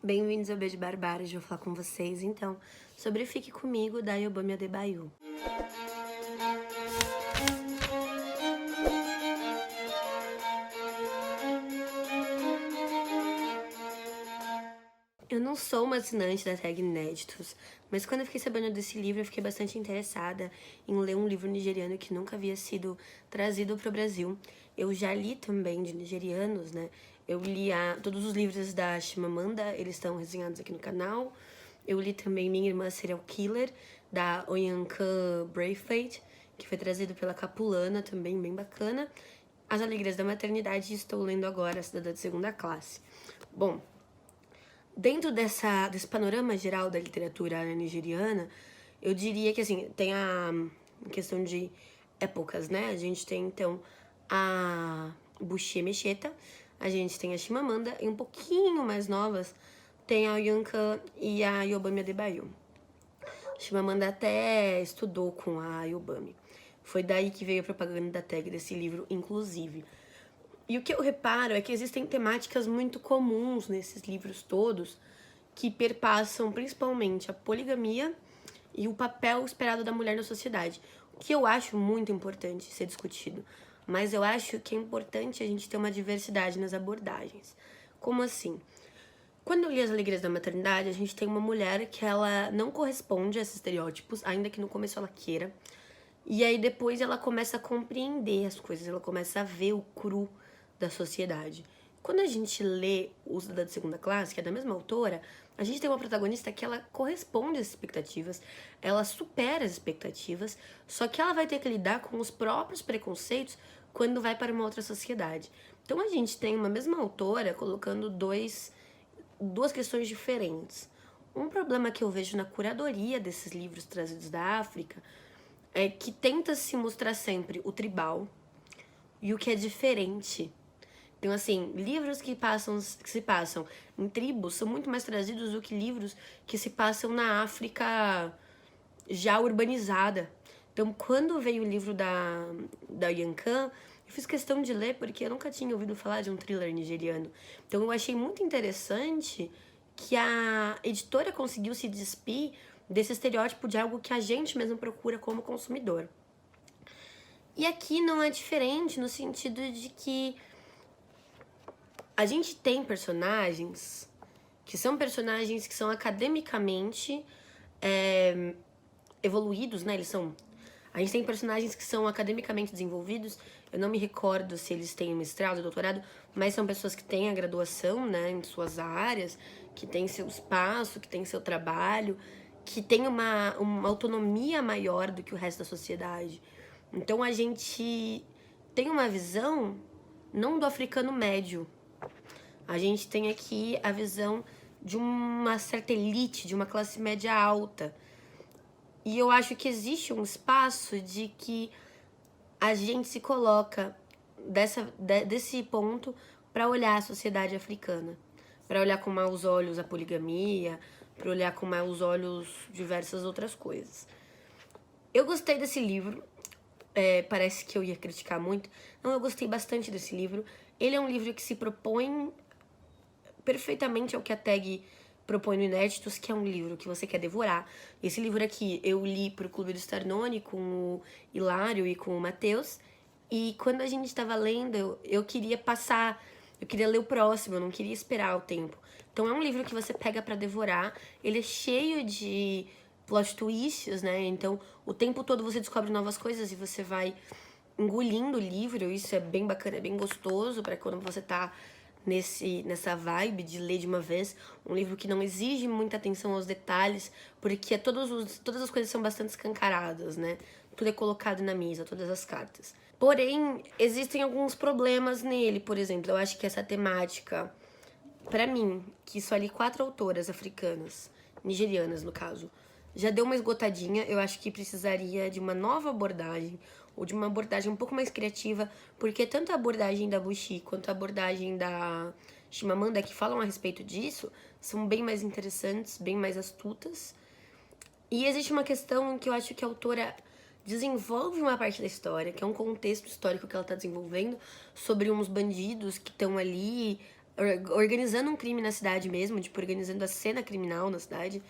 Bem-vindos ao Beijo Barbário, hoje eu vou falar com vocês, então, sobre Fique Comigo, da Ayobami Adebayo. Eu não sou uma assinante da tag Inéditos, mas quando eu fiquei sabendo desse livro, eu fiquei bastante interessada em ler um livro nigeriano que nunca havia sido trazido para o Brasil. Eu já li também de nigerianos, né? Eu li todos os livros da Chimamanda, eles estão resenhados aqui no canal. Eu li também Minha Irmã Serial Killer, da Oyankan Braithwaite, que foi trazido pela Capulana, também bem bacana. As Alegrias da Maternidade, e estou lendo agora Cidadã de Segunda Classe. Bom, dentro desse panorama geral da literatura nigeriana, eu diria que, assim, tem a questão de épocas, né? A gente tem, então, a Buchi Emecheta, a gente tem a Chimamanda, e um pouquinho mais novas, tem a Oyankan e a Ayobami Adebayo. Chimamanda até estudou com a Ayobami. Foi daí que veio a propaganda da tag desse livro, inclusive. E o que eu reparo é que existem temáticas muito comuns nesses livros todos que perpassam principalmente a poligamia e o papel esperado da mulher na sociedade. O que eu acho muito importante ser discutido. Mas eu acho que é importante a gente ter uma diversidade nas abordagens. Como assim? Quando eu li As Alegrias da Maternidade, a gente tem uma mulher que ela não corresponde a esses estereótipos, ainda que no começo ela queira. E aí depois ela começa a compreender as coisas, ela começa a ver o cru da sociedade. Quando a gente lê O Cidadã de Segunda Classe, que é da mesma autora, a gente tem uma protagonista que ela corresponde às expectativas, ela supera as expectativas, só que ela vai ter que lidar com os próprios preconceitos quando vai para uma outra sociedade. Então a gente tem uma mesma autora colocando duas questões diferentes. Um problema que eu vejo na curadoria desses livros trazidos da África é que tenta se mostrar sempre o tribal e o que é diferente. Então, assim, livros que se passam em tribos são muito mais trazidos do que livros que se passam na África já urbanizada. Então, quando veio o livro da Yankan, eu fiz questão de ler porque eu nunca tinha ouvido falar de um thriller nigeriano. Então, eu achei muito interessante que a editora conseguiu se despir desse estereótipo de algo que a gente mesmo procura como consumidor. E aqui não é diferente no sentido de que a gente tem personagens que são academicamente evoluídos, né? A gente tem personagens que são academicamente desenvolvidos. Eu não me recordo se eles têm mestrado, doutorado, mas são pessoas que têm a graduação, né, em suas áreas, que têm seu espaço, que têm seu trabalho, que têm uma autonomia maior do que o resto da sociedade. Então a gente tem uma visão não do africano médio. A gente tem aqui a visão de uma certa elite, de uma classe média alta. E eu acho que existe um espaço de que a gente se coloca desse ponto para olhar a sociedade africana, para olhar com maus olhos a poligamia, para olhar com maus olhos diversas outras coisas. Eu gostei desse livro, parece que eu ia criticar muito. Não, eu gostei bastante desse livro. Ele é um livro que se propõe perfeitamente ao que a tag propõe no Inéditos, que é um livro que você quer devorar. Esse livro aqui eu li pro Clube do Starnone com o Hilário e com o Matheus, e quando a gente estava lendo, eu queria eu queria ler o próximo, eu não queria esperar o tempo. Então é um livro que você pega pra devorar, ele é cheio de plot twists, né? Então o tempo todo você descobre novas coisas e você vai engolindo o livro, isso é bem bacana, é bem gostoso pra quando você tá nessa vibe de ler de uma vez, um livro que não exige muita atenção aos detalhes, porque todas as coisas são bastante escancaradas, né? Tudo é colocado na mesa, todas as cartas. Porém, existem alguns problemas nele, por exemplo, eu acho que essa temática, pra mim, que só li 4 autoras africanas, nigerianas no caso, já deu uma esgotadinha, eu acho que precisaria de uma nova abordagem, ou de uma abordagem um pouco mais criativa, porque tanto a abordagem da Buchi quanto a abordagem da Chimamanda, que falam a respeito disso, são bem mais interessantes, bem mais astutas. E existe uma questão que eu acho que a autora desenvolve uma parte da história, que é um contexto histórico que ela está desenvolvendo, sobre uns bandidos que estão ali organizando um crime na cidade mesmo, tipo, organizando a cena criminal na cidade.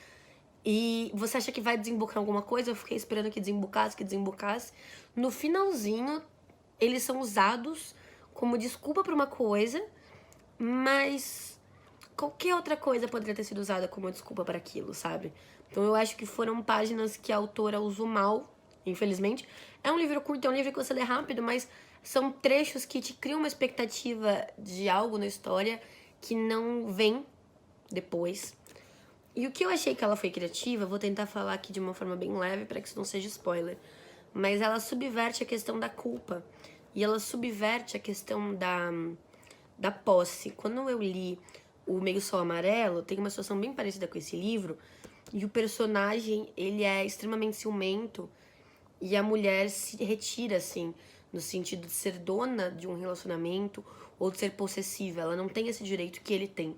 E você acha que vai desembocar em alguma coisa? Eu fiquei esperando que desembocasse. No finalzinho, eles são usados como desculpa pra uma coisa, mas qualquer outra coisa poderia ter sido usada como desculpa para aquilo, sabe? Então eu acho que foram páginas que a autora usou mal, infelizmente. É um livro curto, é um livro que você lê rápido, mas são trechos que te criam uma expectativa de algo na história que não vem depois. E o que eu achei que ela foi criativa, vou tentar falar aqui de uma forma bem leve para que isso não seja spoiler, mas ela subverte a questão da culpa e ela subverte a questão da posse. Quando eu li O Meio Sol Amarelo, tem uma situação bem parecida com esse livro, e o personagem, ele é extremamente ciumento e a mulher se retira, assim, no sentido de ser dona de um relacionamento ou de ser possessiva. Ela não tem esse direito que ele tem.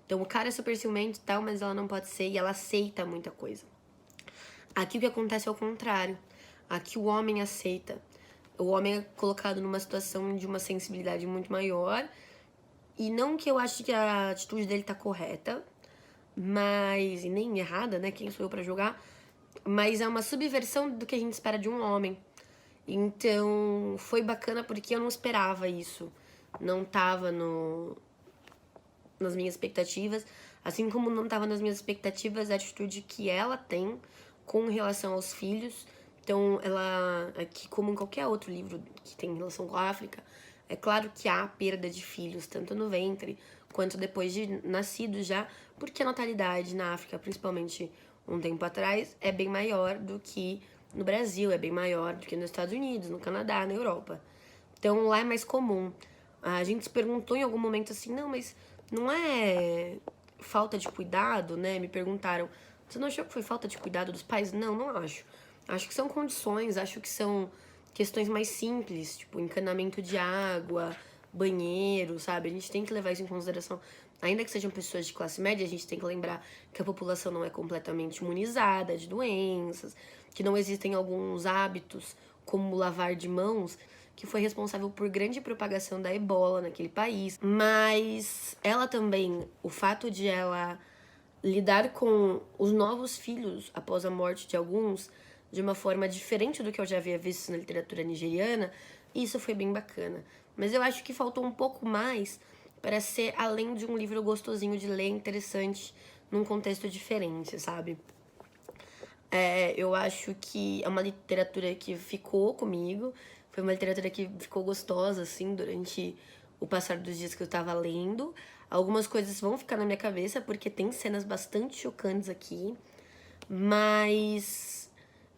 Então o cara é super ciumento e tal, mas ela não pode ser e ela aceita muita coisa. Aqui o que acontece é o contrário. Aqui o homem aceita. O homem é colocado numa situação de uma sensibilidade muito maior. E não que eu ache que a atitude dele tá correta, mas... e nem errada, né? Quem sou eu pra julgar? Mas é uma subversão do que a gente espera de um homem. Então, foi bacana porque eu não esperava isso. Não tava nas minhas expectativas. Assim como não tava nas minhas expectativas a atitude que ela tem com relação aos filhos. Então, ela, aqui como em qualquer outro livro que tem relação com a África, é claro que há perda de filhos, tanto no ventre quanto depois de nascidos já, porque a natalidade na África, principalmente um tempo atrás, é bem maior do que no Brasil, é bem maior do que nos Estados Unidos, no Canadá, na Europa. Então lá é mais comum. A gente se perguntou em algum momento assim, não, mas não é falta de cuidado, né? Me perguntaram, você não achou que foi falta de cuidado dos pais? Não, não acho. Acho que são condições, acho que são questões mais simples, tipo encanamento de água, banheiro, sabe? A gente tem que levar isso em consideração. Ainda que sejam pessoas de classe média, a gente tem que lembrar que a população não é completamente imunizada de doenças, que não existem alguns hábitos, como lavar de mãos, que foi responsável por grande propagação da ebola naquele país. Mas ela também, o fato de ela lidar com os novos filhos após a morte de alguns de uma forma diferente do que eu já havia visto na literatura nigeriana, isso foi bem bacana. Mas eu acho que faltou um pouco mais para ser além de um livro gostosinho de ler, interessante, num contexto diferente, sabe? Eu acho que é uma literatura que ficou comigo, foi uma literatura que ficou gostosa, assim, durante o passar dos dias que eu tava lendo. Algumas coisas vão ficar na minha cabeça, porque tem cenas bastante chocantes aqui, mas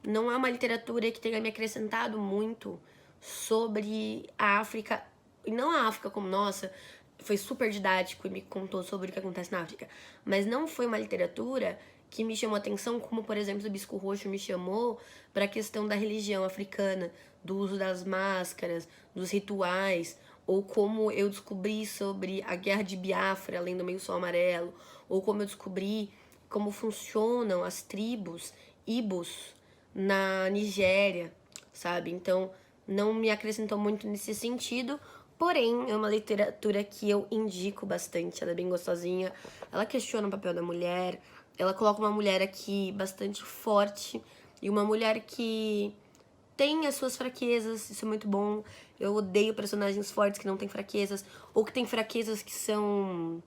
não é uma literatura que tenha me acrescentado muito sobre a África, e não a África como, nossa, foi super didático e me contou sobre o que acontece na África, mas não foi uma literatura que me chamou atenção, como, por exemplo, o Bisco Roxo me chamou para a questão da religião africana, do uso das máscaras, dos rituais, ou como eu descobri sobre a Guerra de Biafra, além do Meio Sol Amarelo, ou como eu descobri como funcionam as tribos Ibos na Nigéria, sabe? Então, não me acrescentou muito nesse sentido, porém, é uma literatura que eu indico bastante, ela é bem gostosinha, ela questiona o papel da mulher, ela coloca uma mulher aqui bastante forte e uma mulher que tem as suas fraquezas, isso é muito bom. Eu odeio personagens fortes que não têm fraquezas, ou que têm fraquezas que são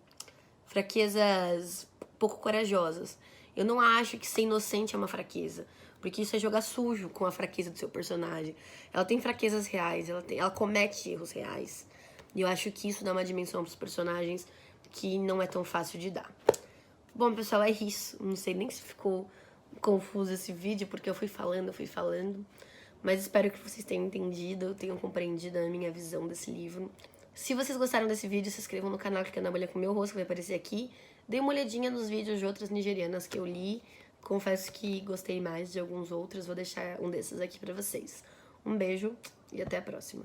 fraquezas pouco corajosas. Eu não acho que ser inocente é uma fraqueza, porque isso é jogar sujo com a fraqueza do seu personagem. Ela tem fraquezas reais, ela comete erros reais. E eu acho que isso dá uma dimensão pros personagens que não é tão fácil de dar. Bom, pessoal, é isso. Não sei nem se ficou confuso esse vídeo, porque eu fui falando. Mas espero que vocês tenham entendido, tenham compreendido a minha visão desse livro. Se vocês gostaram desse vídeo, se inscrevam no canal clicando na bolha com o meu rosto, que vai aparecer aqui. Dê uma olhadinha nos vídeos de outras nigerianas que eu li. Confesso que gostei mais de alguns outros, vou deixar um desses aqui pra vocês. Um beijo e até a próxima.